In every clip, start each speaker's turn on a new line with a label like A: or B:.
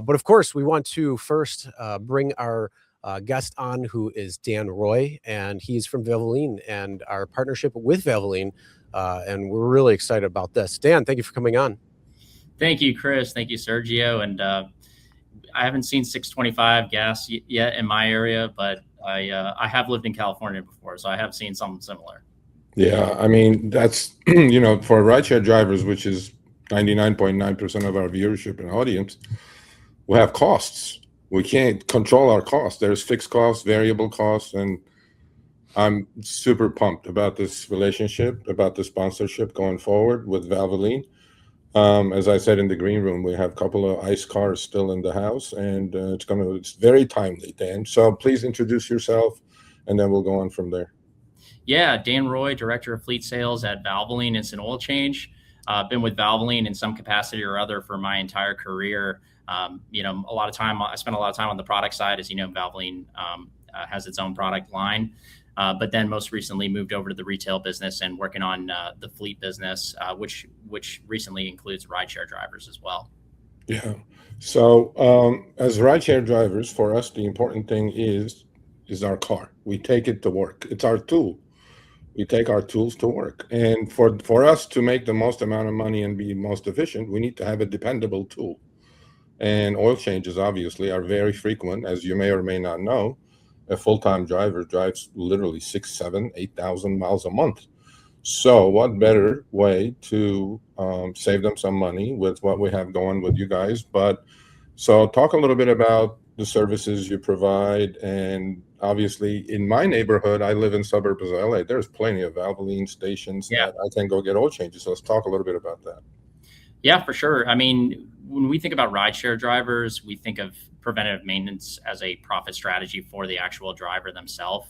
A: But of course, we want to first bring our guest on, who is Dan Roy, and he's from Valvoline and our partnership with Valvoline. And we're really excited about this. Dan, thank you for coming on.
B: Thank you, Chris. Thank you, Sergio. And I haven't seen 625 gas yet in my area, but I have lived in California before, so I have seen something similar.
C: Yeah, I mean, that's, for rideshare drivers, which is 99.9% of our viewership and audience, we have costs. We can't control our costs. There's fixed costs, variable costs, and I'm super pumped about this relationship, about the sponsorship going forward with Valvoline. As I said in the green room, we have a couple of ICE cars still in the house, and it's very timely, Dan. So please introduce yourself, and then we'll go on from there.
B: Yeah, Dan Roy, Director of Fleet Sales at Valvoline Instant Oil Change. Been with Valvoline in some capacity or other for my entire career. I spent a lot of time on the product side. As you know, Valvoline has its own product line. But then most recently moved over to the retail business and working on the fleet business, which recently includes rideshare drivers as well.
C: Yeah. So as rideshare drivers, for us, the important thing is our car. We take it to work. It's our tool. We take our tools to work. And for us to make the most amount of money and be most efficient, we need to have a dependable tool. And oil changes, obviously, are very frequent, as you may or may not know. A full-time driver drives literally 6,000, 7,000, 8,000 miles a month. So what better way to save them some money with what we have going with you guys? So talk a little bit about the services you provide. And obviously, in my neighborhood, I live in suburbs of LA. There's plenty of Valvoline stations that I can go get oil changes. So let's talk a little bit about that.
B: Yeah, for sure. I mean, when we think about rideshare drivers, we think of preventative maintenance as a profit strategy for the actual driver themselves.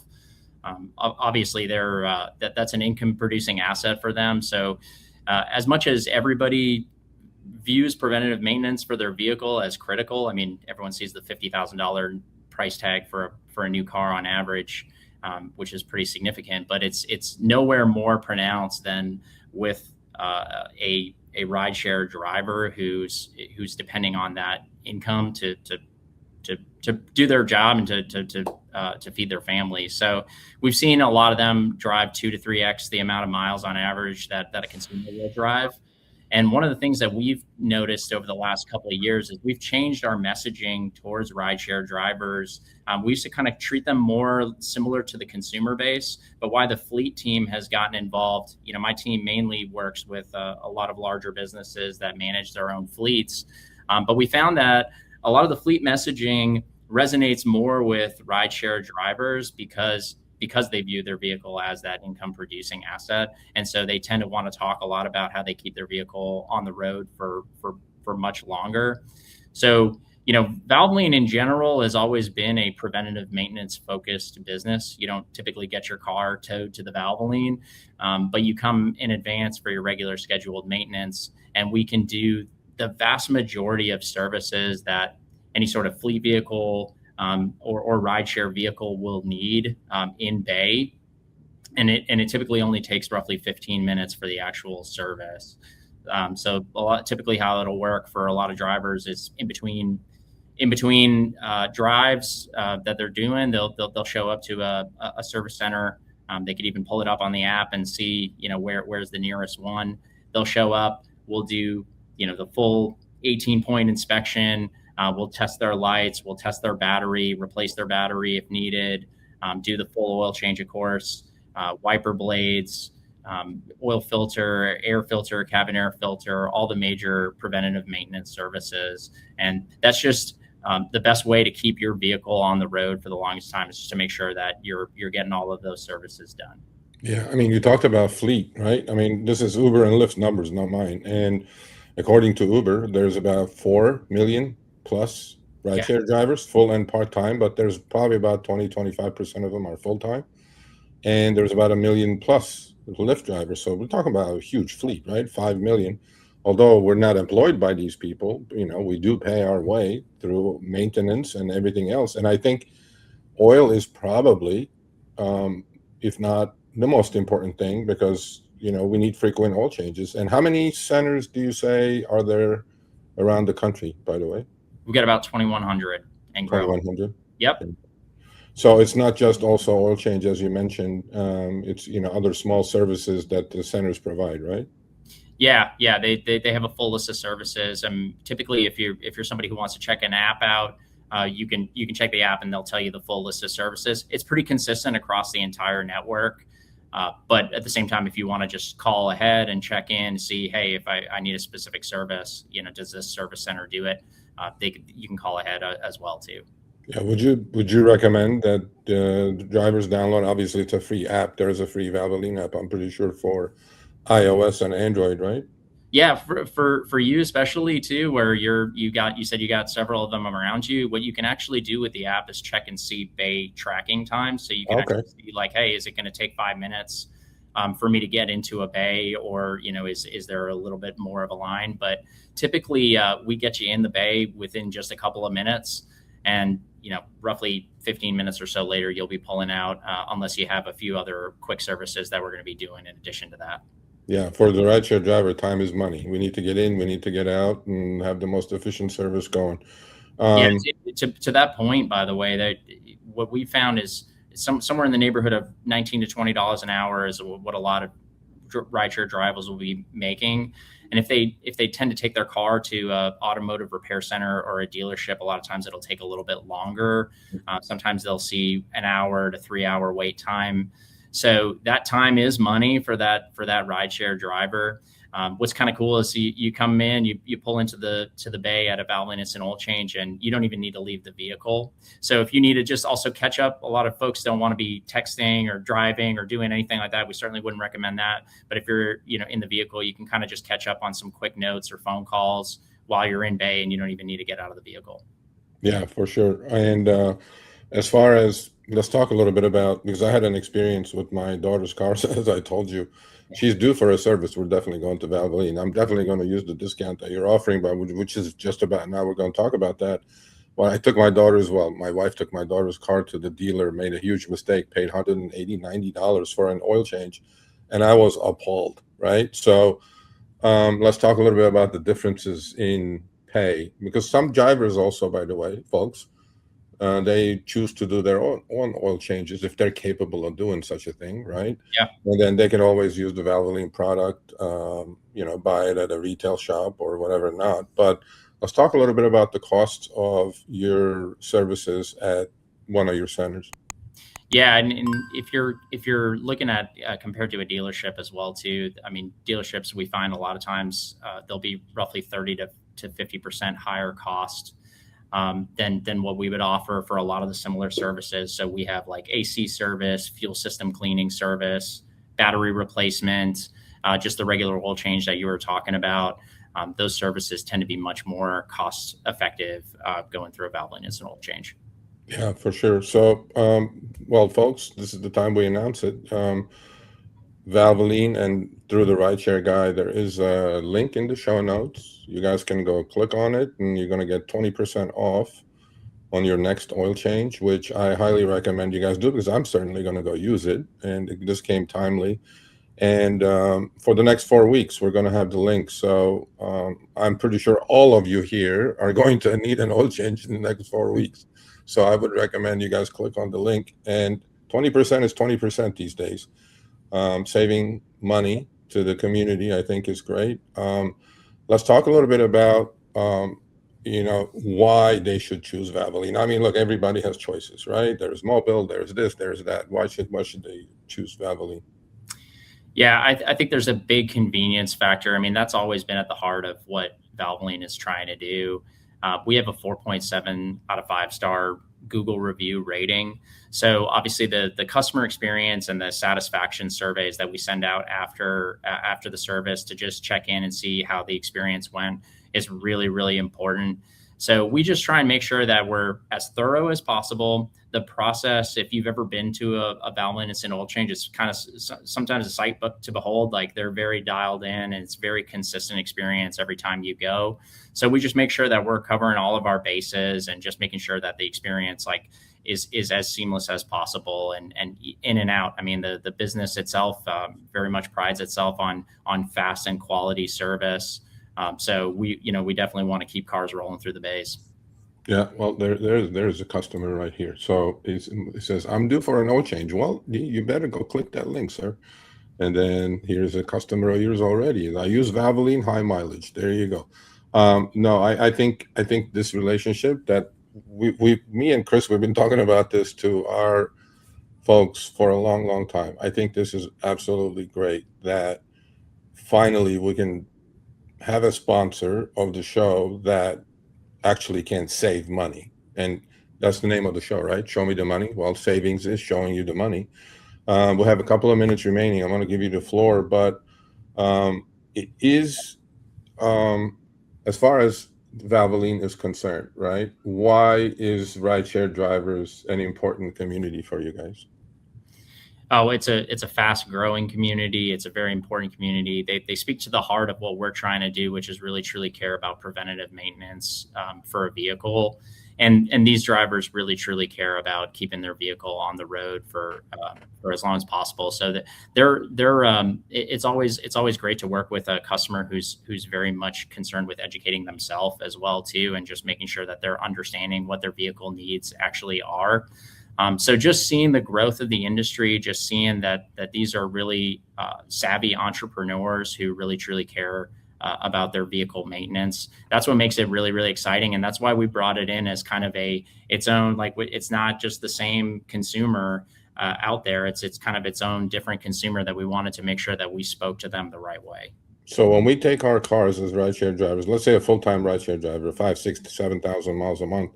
B: Obviously, that's an income-producing asset for them. So as much as everybody views preventative maintenance for their vehicle as critical, I mean, everyone sees the $50,000 price tag for a new car on average, which is pretty significant. But it's nowhere more pronounced than with a rideshare driver who's depending on that income to do their job and to feed their family. So we've seen a lot of them drive 2 to 3x the amount of miles on average that a consumer will drive. And one of the things that we've noticed over the last couple of years is we've changed our messaging towards rideshare drivers. We used to kind of treat them more similar to the consumer base, but why the fleet team has gotten involved, my team mainly works with a lot of larger businesses that manage their own fleets. But we found that a lot of the fleet messaging resonates more with rideshare drivers because they view their vehicle as that income producing asset. And so they tend to want to talk a lot about how they keep their vehicle on the road for much longer. So, Valvoline in general has always been a preventative maintenance focused business. You don't typically get your car towed to the Valvoline, but you come in advance for your regular scheduled maintenance. And we can do the vast majority of services that any sort of fleet vehicle or rideshare vehicle will need in bay, and it typically only takes roughly 15 minutes for the actual service. So typically how it'll work for a lot of drivers is in between drives that they're doing, they'll show up to a service center. They could even pull it up on the app and see where's the nearest one. They'll show up. We'll do the full 18-point inspection. We'll test their lights, we'll test their battery, replace their battery if needed, do the full oil change, of course, wiper blades, oil filter, air filter, cabin air filter, all the major preventative maintenance services. And that's just the best way to keep your vehicle on the road for the longest time, is just to make sure that you're getting all of those services done.
C: Yeah, I mean, you talked about fleet, right? I mean, this is Uber and Lyft numbers, not mine. And according to Uber, there's about 4 million plus rideshare drivers, full and part-time, but there's probably about 20-25% of them are full-time. And there's about 1 million plus Lyft drivers. So we're talking about a huge fleet, right? 5 million. Although we're not employed by these people, we do pay our way through maintenance and everything else. And I think oil is probably, if not the most important thing, because, we need frequent oil changes. And how many centers do you say are there around the country, by the way?
B: We've got about 2,100 and growing.
C: 2,100.
B: Yep.
C: So it's not just also oil change, as you mentioned. It's other small services that the centers provide, right?
B: Yeah, they have a full list of services. Typically, if you're somebody who wants to check an app out, you can check the app and they'll tell you the full list of services. It's pretty consistent across the entire network. But at the same time, if you want to just call ahead and check in, see, hey, if I need a specific service, does this service center do it? You can call ahead as well too.
C: Yeah. Would you recommend that the drivers download? Obviously, it's a free app. There is a free Valvoline app, I'm pretty sure, for iOS and Android, right?
B: Yeah, for you especially too, where you said you got several of them around you. What you can actually do with the app is check and see bay tracking time. So you can actually see like, hey, is it going to take 5 minutes for me to get into a bay, or is there a little bit more of a line? But typically we get you in the bay within just a couple of minutes, and roughly 15 minutes or so later you'll be pulling out, unless you have a few other quick services that we're going to be doing in addition to that.
C: Yeah, for the rideshare driver, time is money. We need to get in, we need to get out, and have the most efficient service going.
B: To that point, by the way, that what we found is somewhere in the neighborhood of $19 to $20 an hour is what a lot of rideshare drivers will be making. And if they tend to take their car to an automotive repair center or a dealership, a lot of times it'll take a little bit longer. Sometimes they'll see an hour to 3 hour wait time. So that time is money for that rideshare driver. What's kind of cool is you come in, you pull into the bay at a Valvoline instant oil change, and you don't even need to leave the vehicle. So if you need to just also catch up, a lot of folks don't want to be texting or driving or doing anything like that. We certainly wouldn't recommend that. But if you're in the vehicle, you can kind of just catch up on some quick notes or phone calls while you're in bay, and you don't even need to get out of the vehicle.
C: Yeah, for sure. And as far as, let's talk a little bit about, because I had an experience with my daughter's car, as I told you. She's due for a service. We're definitely going to Valvoline. I'm definitely going to use the discount that you're offering, but which is just about now. We're going to talk about that. Well, my wife took my daughter's car to the dealer, made a huge mistake, paid $180, $90 for an oil change, and I was appalled, right? So let's talk a little bit about the differences in pay, because some drivers also, by the way, folks, they choose to do their own oil changes if they're capable of doing such a thing, right?
B: Yeah.
C: And then they can always use the Valvoline product, buy it at a retail shop or whatever not. But let's talk a little bit about the costs of your services at one of your centers.
B: Yeah, and if you're looking at compared to a dealership as well too, I mean, dealerships, we find a lot of times they'll be roughly 30 to 50% higher cost than what we would offer for a lot of the similar services. So we have like AC service, fuel system cleaning service, battery replacement, just the regular oil change that you were talking about. Those services tend to be much more cost effective going through a Valvoline instant oil change.
C: Yeah, for sure. So, well, folks, this is the time we announce it. Valvoline, and through the Rideshare Guy, there is a link in the show notes. You guys can go click on it, and you're going to get 20% off on your next oil change, which I highly recommend you guys do, because I'm certainly going to go use it. And this came timely. And for the next 4 weeks, we're going to have the link. So I'm pretty sure all of you here are going to need an oil change in the next 4 weeks. So I would recommend you guys click on the link. And 20% is 20% these days. Saving money to the community, I think, is great. Let's talk a little bit about, why they should choose Valvoline. I mean, look, everybody has choices, right? There's mobile, there's this, there's that. Why should they choose Valvoline?
B: Yeah, I think there's a big convenience factor. I mean, that's always been at the heart of what Valvoline is trying to do. We have a 4.7 out of 5-star Google review rating. So obviously the customer experience and the satisfaction surveys that we send out after the service to just check in and see how the experience went is really, really important. So we just try and make sure that we're as thorough as possible. The process, if you've ever been to a Valvoline instant oil change, it's kind of sometimes a sight to behold. Like, they're very dialed in, and it's very consistent experience every time you go. So we just make sure that we're covering all of our bases and just making sure that the experience is as seamless as possible and in and out. I mean, the business itself very much prides itself on fast and quality service. So we definitely want to keep cars rolling through the bays.
C: Yeah, well, there's a customer right here. So he says, I'm due for an oil change. Well, you better go click that link, sir. And then here's a customer of yours already. I use Valvoline high mileage. There you go. No, I think this relationship that me and Chris, we've been talking about this to our folks for a long, long time. I think this is absolutely great that finally we can have a sponsor of the show that actually can save money. And that's the name of the show, right? Show me the money. Well, savings is showing you the money. We'll have a couple of minutes remaining. I'm going to give you the floor, but it is, as far as Valvoline is concerned, right? Why is rideshare drivers an important community for you guys?
B: Oh, it's a fast growing community. It's a very important community. They speak to the heart of what we're trying to do, which is really truly care about preventative maintenance for a vehicle. And these drivers really truly care about keeping their vehicle on the road for as long as possible. So that it's always great to work with a customer who's very much concerned with educating themselves as well too, and just making sure that they're understanding what their vehicle needs actually are. So just seeing the growth of the industry, just seeing that these are really savvy entrepreneurs who really truly care about their vehicle maintenance. That's what makes it really, really exciting. And that's why we brought it in as kind of its own, like it's not just the same consumer out there. It's kind of its own different consumer that we wanted to make sure that we spoke to them the right way.
C: So when we take our cars as rideshare drivers, let's say a full-time rideshare driver, 5, 6 to 7,000 miles a month,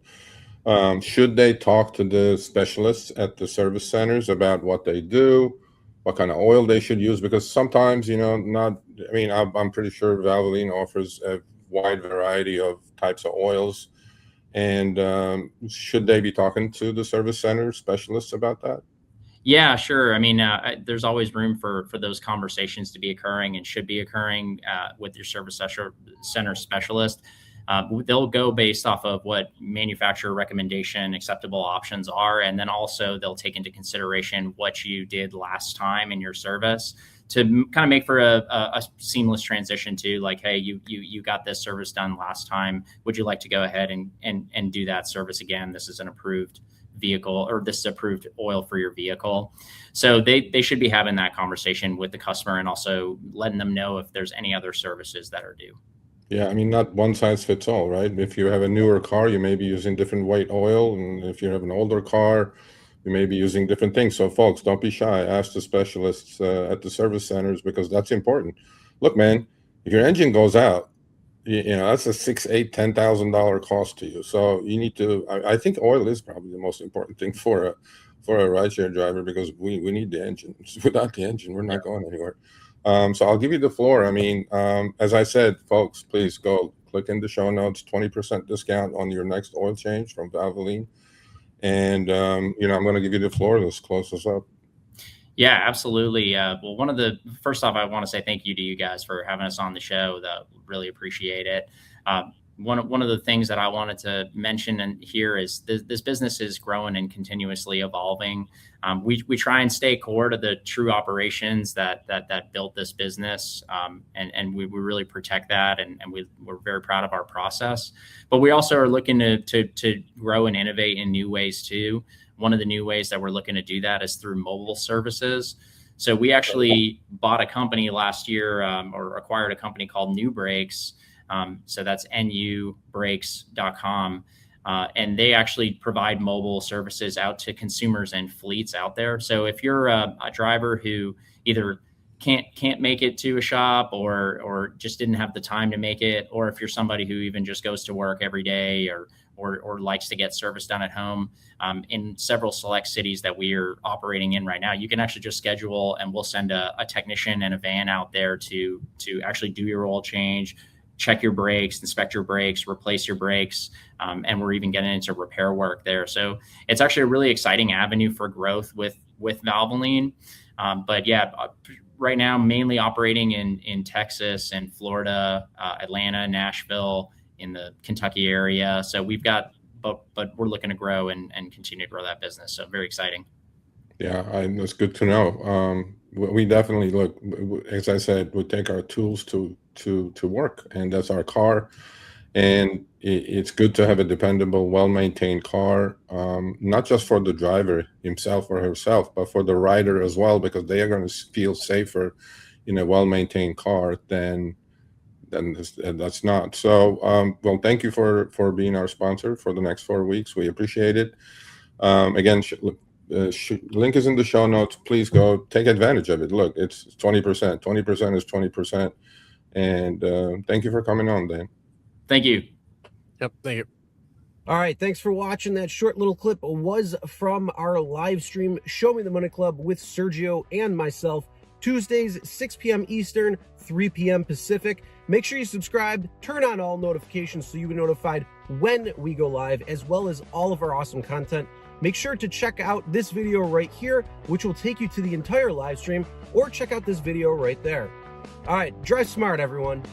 C: should they talk to the specialists at the service centers about what they do, what kind of oil they should use? Because sometimes, I'm pretty sure Valvoline offers a wide variety of types of oils. And should they be talking to the service center specialists about that?
B: Yeah, sure. I mean, there's always room for those conversations to be occurring and should be occurring with your service center specialist. They'll go based off of what manufacturer recommendation acceptable options are. And then also they'll take into consideration what you did last time in your service to kind of make for a seamless transition to like, hey, you got this service done last time. Would you like to go ahead and do that service again? This is an approved vehicle, or this is approved oil for your vehicle. So they should be having that conversation with the customer and also letting them know if there's any other services that are due.
C: Yeah, I mean, not one size fits all, right? If you have a newer car, you may be using different weight oil. And if you have an older car, you may be using different things. So folks, don't be shy. Ask the specialists at the service centers, because that's important. Look, man, if your engine goes out, that's a $6,000, $8,000, $10,000 cost to you. So you need to, I think oil is probably the most important thing for a rideshare driver, because we need the engine. Without the engine, we're not going anywhere. So I'll give you the floor. I mean, as I said, folks, please go click in the show notes, 20% discount on your next oil change from Valvoline. And, I'm going to give you the floor. Let's close this up.
B: Yeah, absolutely. Well, first off, I want to say thank you to you guys for having us on the show. Really appreciate it. One of the things that I wanted to mention here is this business is growing and continuously evolving. We try and stay core to the true operations that built this business, and we really protect that, and we're very proud of our process. But we also are looking to grow and innovate in new ways too. One of the new ways that we're looking to do that is through mobile services. So we actually bought a company last year, or acquired a company called New Brakes. So that's nubrakes.com. And they actually provide mobile services out to consumers and fleets out there. So if you're a driver who either can't make it to a shop or just didn't have the time to make it, or if you're somebody who even just goes to work every day or likes to get service done at home, in several select cities that we are operating in right now, you can actually just schedule and we'll send a technician and a van out there to actually do your oil change, check your brakes, inspect your brakes, replace your brakes. And we're even getting into repair work there. So it's actually a really exciting avenue for growth with Valvoline. But yeah, right now, mainly operating in Texas and Florida, Atlanta, Nashville, in the Kentucky area. So we've got, but we're looking to grow and continue to grow that business. So very exciting.
C: Yeah, that's good to know. We definitely look, as I said, we take our tools to work, and that's our car. And it's good to have a dependable, well-maintained car, not just for the driver himself or herself, but for the rider as well, because they are going to feel safer in a well-maintained car than that's not. So, well, thank you for being our sponsor for the next 4 weeks. We appreciate it. Again, link is in the show notes. Please go take advantage of it. Look, it's 20%. 20% is 20%. And thank you for coming on, Dan.
B: Thank you.
A: Yep, thank you.
D: All right, thanks for watching. That short little clip was from our live stream, Show Me the Money Club with Sergio and myself, Tuesdays, 6 p.m. Eastern, 3 p.m. Pacific. Make sure you subscribe, turn on all notifications so you get notified when we go live, as well as all of our awesome content. Make sure to check out this video right here, which will take you to the entire live stream, or check out this video right there. All right, drive smart, everyone.